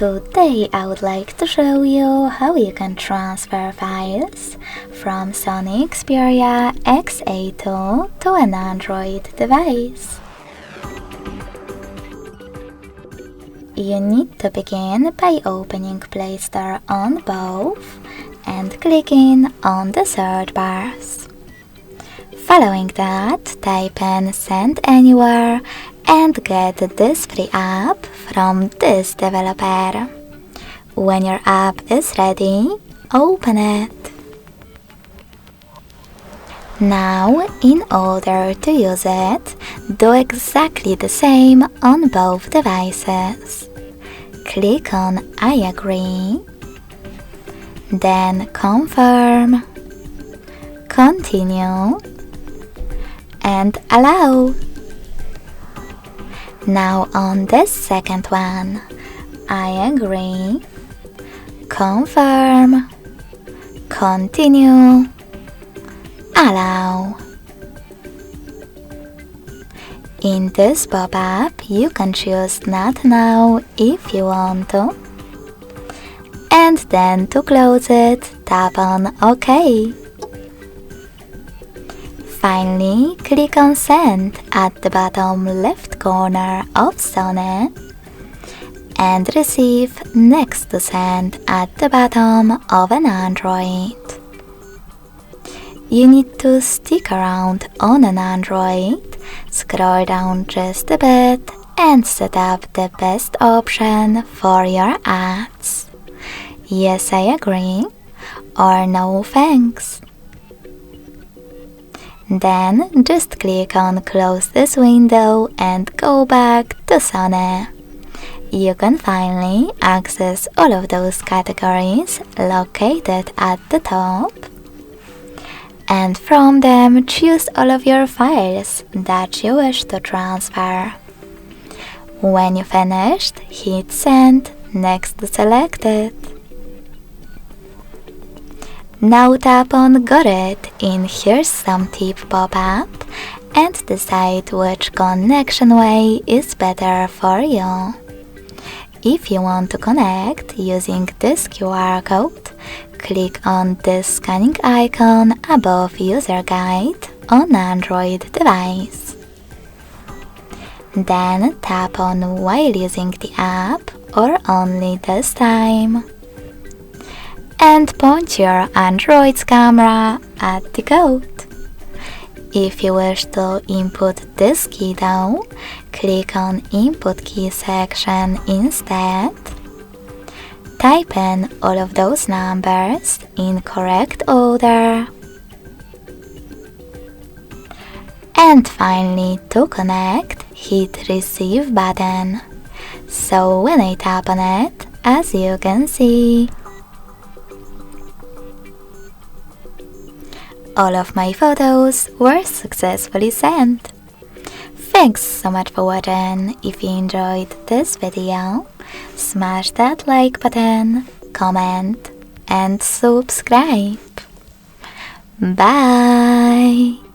Today I would like to show you how you can transfer files from SONY Xperia XA2 to an Android device. You need to begin by opening Play Store on both and clicking on the search bars. Following that, type in Send Anywhere and get this free app from this developer. When your app is ready, open it. Now, in order to use it, do exactly the same on both devices. Click on I agree, then confirm, continue, and allow. Now on this second one, I agree, confirm, continue, allow. In this pop-up, you can choose Not Now if you want to. And then to close it, tap on OK. Finally, click on Send at the bottom left corner of SONY and Receive next to Send at the bottom of an Android. You need to stick around on an Android, scroll down just a bit and set up the best option for your ads. Yes, I agree, or no thanks. Then just click on Close this window and go back to SONY. You can finally access all of those categories located at the top. And from them choose all of your files that you wish to transfer. When you finished, hit Send next to Selected. Now tap on Got it in Here's Some Tip pop-up and decide which connection way is better for you. If you want to connect using this QR code, click on this scanning icon above User Guide on Android device. Then tap on While using the app or only this time. And point your Android's camera at the code. If you wish to input this key though, click on Input Key section instead. Type in all of those numbers in correct order. And finally, to connect, hit Receive button. So when I tap on it, as you can see, all of my photos were successfully sent. Thanks so much for watching. If you enjoyed this video, smash that like button, comment and subscribe. Bye!